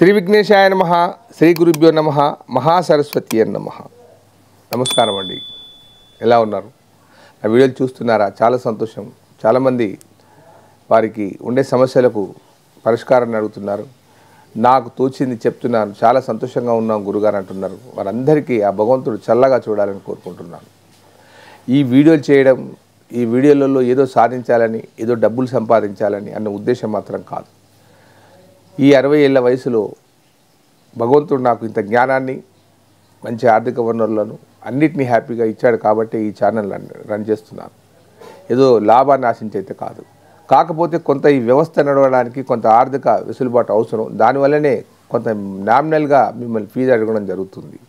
శ్రీ విఘ్నేశాయ నమః శ్రీ గురుభ్యో నమః మహాసరస్వతి నమః. నమస్కారం అండి. ఎలా ఉన్నారు? ఆ వీడియోలు చూస్తున్నారా? చాలా సంతోషం. చాలామంది వారికి ఉండే సమస్యలకు పరిష్కారాన్ని అడుగుతున్నారు. నాకు తోచింది చెప్తున్నాను, చాలా సంతోషంగా ఉన్నాం గురుగారు అంటున్నారు. వారందరికీ ఆ భగవంతుడు చల్లగా చూడాలని కోరుకుంటున్నాను. ఈ వీడియోలు చేయడం, ఈ వీడియోలలో ఏదో సాధించాలని, ఏదో డబ్బులు సంపాదించాలని అన్న ఉద్దేశం మాత్రం కాదు. ఈ 60 ఏళ్ల వయసులో భగవంతుడు నాకు ఇంత జ్ఞానాన్ని, మంచి ఆర్థిక వనరులను అన్నిటినీ హ్యాపీగా ఇచ్చాడు కాబట్టి ఈ ఛానల్ రన్ చేస్తున్నాను. ఏదో లాభాన్ని ఆశించైతే కాదు. కాకపోతే కొంత ఈ వ్యవస్థ నడవడానికి కొంత ఆర్థిక వెసులుబాటు అవసరం. దానివల్లనే కొంత నామినల్గా మిమ్మల్ని ఫీజు అడగడం జరుగుతుంది,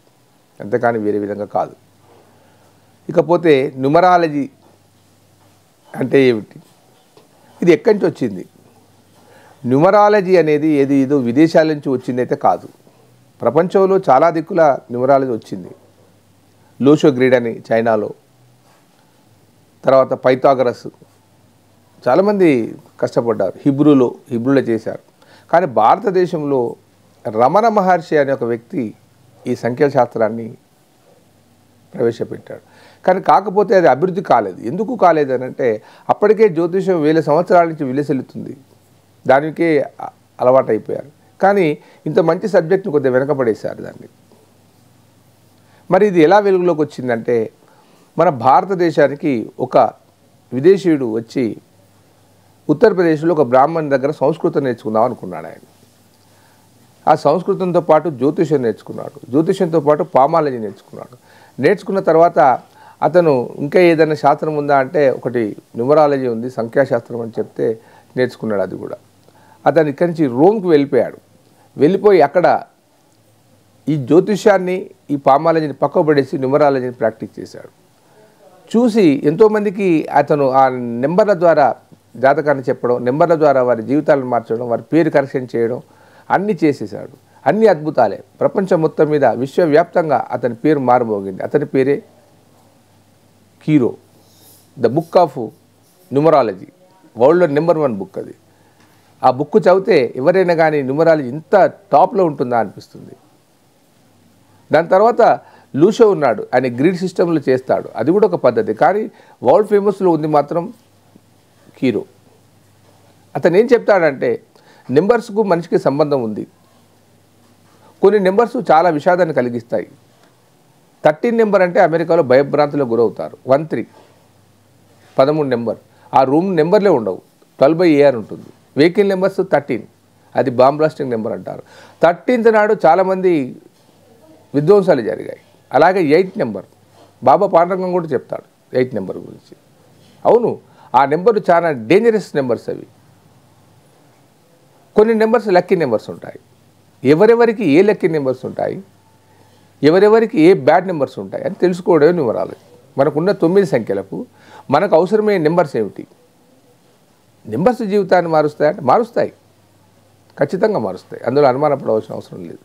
అంతేకాని వేరే విధంగా కాదు. ఇకపోతే న్యూమరాలజీ అంటే ఏమిటి? ఇది ఎక్కడి నుంచి వచ్చింది? న్యూమరాలజీ అనేది ఏదో విదేశాల నుంచి వచ్చిందైతే కాదు. ప్రపంచంలో చాలా దిక్కుల న్యూమరాలజీ వచ్చింది. లోషో గ్రీడ్ అని చైనాలో, తర్వాత పైథాగరస్, చాలామంది కష్టపడ్డారు. హిబ్రూలో చేశారు. కానీ భారతదేశంలో రమణ మహర్షి అనే ఒక వ్యక్తి ఈ సంఖ్యాశాస్త్రాన్ని ప్రవేశపెట్టాడు. కానీ కాకపోతే అది అభివృద్ధి కాలేదు. ఎందుకు కాలేదు అని అంటే, అప్పటికే జ్యోతిషం 1000 సంవత్సరాల నుంచి విలసిల్లుతుంది. దానికే అలవాటు అయిపోయారు. కానీ ఇంత మంచి సబ్జెక్ట్ని కొద్దిగా వెనకపడేశారు దాన్ని. మరి ఇది ఎలా వెలుగులోకి వచ్చిందంటే, మన భారతదేశానికి ఒక విదేశీయుడు వచ్చి ఉత్తరప్రదేశ్లో ఒక బ్రాహ్మణ్ దగ్గర సంస్కృతం నేర్చుకుందాం అనుకున్నాడు. ఆయన ఆ సంస్కృతంతో పాటు జ్యోతిషం నేర్చుకున్నాడు. జ్యోతిషంతో పాటు పామాలజీ నేర్చుకున్నాడు. నేర్చుకున్న తర్వాత అతను ఇంకా ఏదైనా శాస్త్రం ఉందా అంటే, ఒకటి న్యూమరాలజీ ఉంది, సంఖ్యాశాస్త్రం అని చెప్తే నేర్చుకున్నాడు. అది కూడా అతను ఇక్కడి నుంచి రోమ్కి వెళ్ళిపోయాడు. వెళ్ళిపోయి అక్కడ ఈ జ్యోతిష్యాన్ని, ఈ పామాలజీని పక్కకు పడేసి న్యూమరాలజీని ప్రాక్టీస్ చేశాడు. చూసి ఎంతోమందికి అతను ఆ నెంబర్ల ద్వారా జాతకాన్ని చెప్పడం, నెంబర్ల ద్వారా వారి జీవితాలను మార్చడం, వారి పేరు కరెక్షన్ చేయడం అన్నీ చేసేసాడు. అన్ని అద్భుతాలే. ప్రపంచం మొత్తం మీద విశ్వవ్యాప్తంగా అతని పేరు మారుమోగింది. అతని పేరే Kiro. The book of numerology, వరల్డ్లో నెంబర్ 1 బుక్ అది. ఆ బుక్ చదివితే ఎవరైనా కానీ న్యూమరాలజీ ఇంత టాప్లో ఉంటుందా అనిపిస్తుంది. దాని తర్వాత లూషో ఉన్నాడు, ఆయన గ్రిడ్ సిస్టంలో చేస్తాడు. అది కూడా ఒక పద్ధతి. కానీ వరల్డ్ ఫేమస్లో ఉంది మాత్రం కీరో. అతను ఏం చెప్తాడంటే, నెంబర్స్కు మనిషికి సంబంధం ఉంది. కొన్ని నెంబర్స్ చాలా విషాదాన్ని కలిగిస్తాయి. 13 నెంబర్ అంటే అమెరికాలో భయభ్రాంతులకు గురవుతారు. 13 13 నెంబర్. ఆ రూమ్ నెంబర్లే ఉండవు. 12/AR ఉంటుంది. వెహికల్ నెంబర్స్ 13, అది బాంబ్ బ్లాస్టింగ్ నెంబర్ అంటారు. 13th నాడు చాలామంది విధ్వంసాలు జరిగాయి. అలాగే 8 నెంబర్, బాబా పాండరంగం కూడా చెప్తాడు 8 నెంబర్ గురించి. అవును, ఆ నెంబర్లు చాలా డేంజరస్ నెంబర్స్ అవి. కొన్ని నెంబర్స్ లక్కీ నెంబర్స్ ఉంటాయి. ఎవరెవరికి ఏ లక్కీ నెంబర్స్ ఉంటాయి, ఎవరెవరికి ఏ బ్యాడ్ నెంబర్స్ ఉంటాయి అని తెలుసుకోవడమే న్యూమరాలజీ. మనకున్న 9 సంఖ్యలకు మనకు అవసరమైన నెంబర్స్ ఏమిటి? నెంబర్స్ జీవితాన్ని మారుస్తాయంటే మారుస్తాయి, ఖచ్చితంగా మారుస్తాయి. అందులో అనుమానపడవలసిన అవసరం లేదు.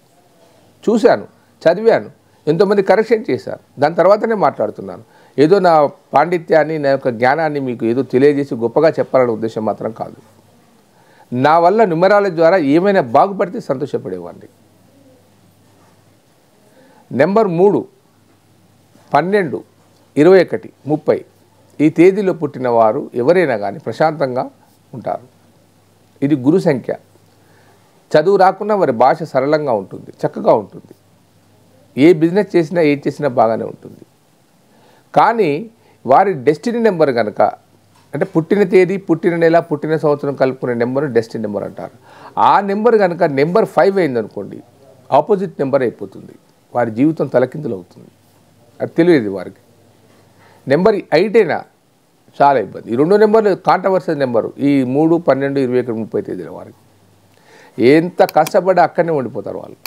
చూశాను, చదివాను, ఎంతోమంది కరెక్షన్ చేశారు. దాని తర్వాతనే మాట్లాడుతున్నాను. ఏదో నా పాండిత్యాన్ని, నా యొక్క జ్ఞానాన్ని మీకు ఏదో తెలియజేసి గొప్పగా చెప్పాలనే ఉద్దేశం మాత్రం కాదు. నా వల్ల న్యూమరాలజీ ద్వారా ఏమైనా బాగుపడితే సంతోషపడేవాడిని. నెంబర్ 3, 12, 21, 30 ఈ తేదీలో పుట్టిన వారు ఎవరైనా కానీ ప్రశాంతంగా ఉంటారు. ఇది గురు సంఖ్య. చదువు రాకున్నా వారి భాష సరళంగా ఉంటుంది, చక్కగా ఉంటుంది. ఏ బిజినెస్ చేసినా, ఏది చేసినా బాగానే ఉంటుంది. కానీ వారి డెస్టినీ నెంబర్ కనుక, అంటే పుట్టిన తేదీ, పుట్టిన నెల, పుట్టిన సంవత్సరం కలుపుకునే నెంబర్ డెస్టినీ నెంబర్ అంటారు. ఆ నెంబర్ కనుక నెంబర్ 5 అయిందనుకోండి, ఆపోజిట్ నెంబర్ అయిపోతుంది. వారి జీవితం తలకిందులు అవుతుంది. అది తెలియదు వారికి. నెంబర్ 8 అయినా చాలా ఇబ్బంది. ఈ 2 నెంబర్లు కాంట్రవర్సల్ నెంబరు. ఈ 3, 12, 21, 30 తేదీల వారికి ఎంత కష్టపడి అక్కడనే ఉండిపోతారు వాళ్ళు.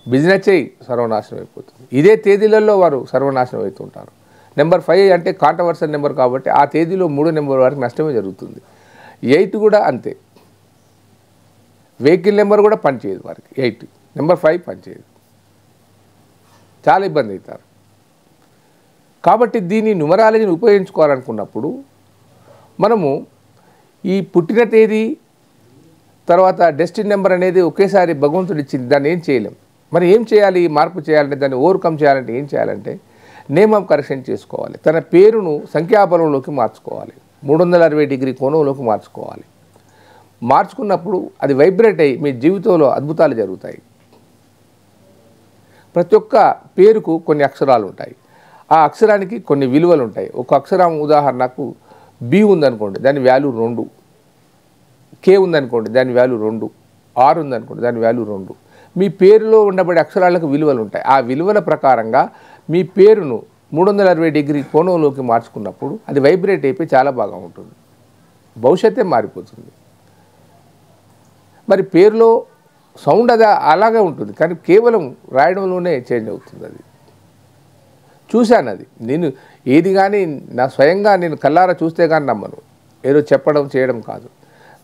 బిజినెస్ చేయి, సర్వనాశనం అయిపోతుంది. ఇదే తేదీలలో వారు సర్వనాశనం అవుతుంటారు. నెంబర్ 5 అంటే కాంట్రవర్సల్ నెంబర్ కాబట్టి ఆ తేదీలో 3 నెంబర్ వారికి నష్టమే జరుగుతుంది. 8 కూడా అంతే. వెహికల్ నెంబర్ కూడా పనిచేయదు వారికి. 8 నెంబర్ 5 పనిచేయదు. చాలా ఇబ్బంది అవుతారు. కాబట్టి దీన్ని న్యూమరాలజీని ఉపయోగించుకోవాలనుకున్నప్పుడు మనము ఈ పుట్టిన తేదీ తర్వాత డెస్టినీ నెంబర్ అనేది ఒకేసారి భగవంతుడు ఇచ్చింది, దాన్ని ఏం చేయలేం. మరి ఏం చేయాలి, మార్పు చేయాలంటే, దాన్ని ఓవర్కమ్ చేయాలంటే ఏం చేయాలంటే నేమ్ ఆఫ్ కరెక్షన్ చేసుకోవాలి. తన పేరును సంఖ్యాబలంలోకి మార్చుకోవాలి, 360 డిగ్రీ కోణంలోకి మార్చుకోవాలి. మార్చుకున్నప్పుడు అది వైబ్రేట్ అయ్యి మీ జీవితంలో అద్భుతాలు జరుగుతాయి. ప్రతి ఒక్క పేరుకు కొన్ని అక్షరాలు ఉంటాయి, ఆ అక్షరానికి కొన్ని విలువలు ఉంటాయి. ఒక అక్షరం ఉదాహరణకు బి ఉందనుకోండి, దాని వాల్యూ 2, కే ఉందనుకోండి దాని వాల్యూ 2, ఆర్ ఉందనుకోండి దాని వాల్యూ 2. మీ పేరులో ఉండబడే అక్షరాలకు విలువలు ఉంటాయి. ఆ విలువల ప్రకారంగా మీ పేరును 360 డిగ్రీ కోణంలోకి మార్చుకున్నప్పుడు అది వైబ్రేట్ అయిపోయి చాలా బాగా ఉంటుంది, భవిష్యత్తే మారిపోతుంది. మరి పేరులో సౌండ్ అది అలాగే ఉంటుంది, కానీ కేవలం రాయడంలోనే చేంజ్ అవుతుంది. అది చూశాను, అది నేను ఏది కానీ నా స్వయంగా నేను కల్లారా చూస్తే కానీ నమ్మను, ఏదో చెప్పడం చేయడం కాదు.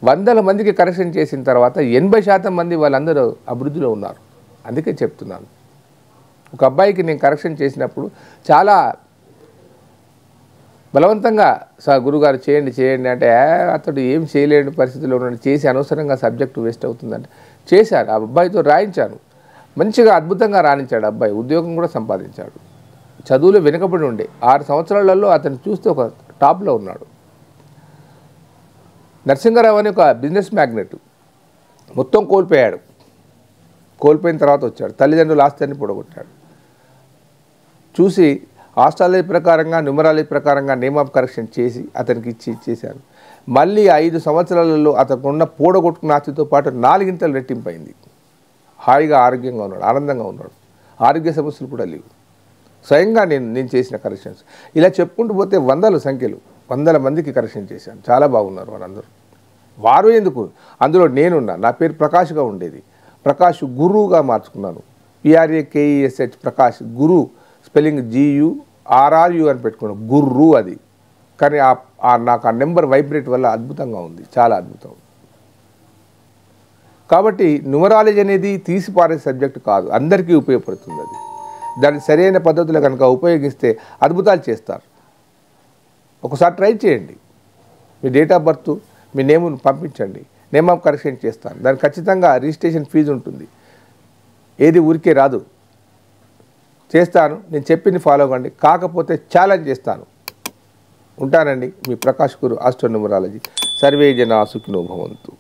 100 మందికి కరెక్షన్ చేసిన తర్వాత 80% మంది వాళ్ళందరూ అభివృద్ధిలో ఉన్నారు. అందుకే చెప్తున్నాను. ఒక అబ్బాయికి నేను కరెక్షన్ చేసినప్పుడు చాలా బలవంతంగా గురుగారు చేయండి చేయండి అంటే అతడు ఏం చేయలేని పరిస్థితిలో ఉన్నాడు, చేసి అనవసరంగా సబ్జెక్టు వేస్ట్ అవుతుందంటే చేశాను. ఆ అబ్బాయితో రాయించాను, మంచిగా అద్భుతంగా రాణించాడు. అబ్బాయి ఉద్యోగం కూడా సంపాదించాడు. చదువులో వెనుకబడి ఉండే 6 సంవత్సరాలలో అతను చూస్తే ఒక టాప్లో ఉన్నాడు. నరసింహారావు అనే ఒక బిజినెస్ మ్యాగ్నెట్ మొత్తం కోల్పోయాడు. కోల్పోయిన తర్వాత వచ్చాడు, తల్లిదండ్రులు ఆస్తిని పొడగొట్టాడు. చూసి ఆస్ట్రాలజీ ప్రకారంగా న్యూమరాలజీ ప్రకారంగా నేమ్ ఆఫ్ కరెక్షన్ చేసి అతనికి ఇచ్చేశాను. మళ్ళీ 5 సంవత్సరాలలో అతనికి ఉన్న పూడగొట్టుకున్న ఆస్తితో పాటు 4 ఇంతలు రెట్టింపైంది. హాయిగా ఆరోగ్యంగా ఉన్నాడు, ఆనందంగా ఉన్నాడు, ఆరోగ్య సమస్యలు కూడా లేవు. స్వయంగా నేను చేసిన కరెక్షన్స్ ఇలా చెప్పుకుంటూ పోతే 100 సంఖ్యలు, 100 మందికి కరెక్షన్ చేశాను. చాలా బాగున్నారు వాళ్ళందరూ. వారు ఎందుకు, అందులో నేనున్నా. నా పేరు ప్రకాష్గా ఉండేది, ప్రకాష్ గురువుగా మార్చుకున్నాను. PRAKESH ప్రకాష్, గురు స్పెల్లింగ్ GURRU అని పెట్టుకున్నాను, గుర్రు అది. కానీ నాకు ఆ నెంబర్ వైబ్రేట్ వల్ల అద్భుతంగా ఉంది, చాలా అద్భుతం. కాబట్టి న్యూమరాలజీ అనేది తీసిపారే సబ్జెక్ట్ కాదు, అందరికీ ఉపయోగపడుతుంది. అది దాన్ని సరైన పద్ధతిలో కనుక ఉపయోగిస్తే అద్భుతాలు చేస్తారు. ఒకసారి ట్రై చేయండి. మీ డేట్ ఆఫ్ బర్త్, మీ నేమును పంపించండి, నేమ్ ఆఫ్ కరెక్షన్ చేస్తాను. దానికి ఖచ్చితంగా రిజిస్ట్రేషన్ ఫీజు ఉంటుంది, ఏది ఊరికే రాదు. చేస్తాను, నేను చెప్పింది ఫాలో అవ్వండి. కాకపోతే ఛాలెంజ్ చేస్తాను. ఉంటానండి, మీ ప్రకాష్ గురు, ఆస్ట్రో న్యూమరాలజీ. సర్వే జనా సుఖినో భవంతు.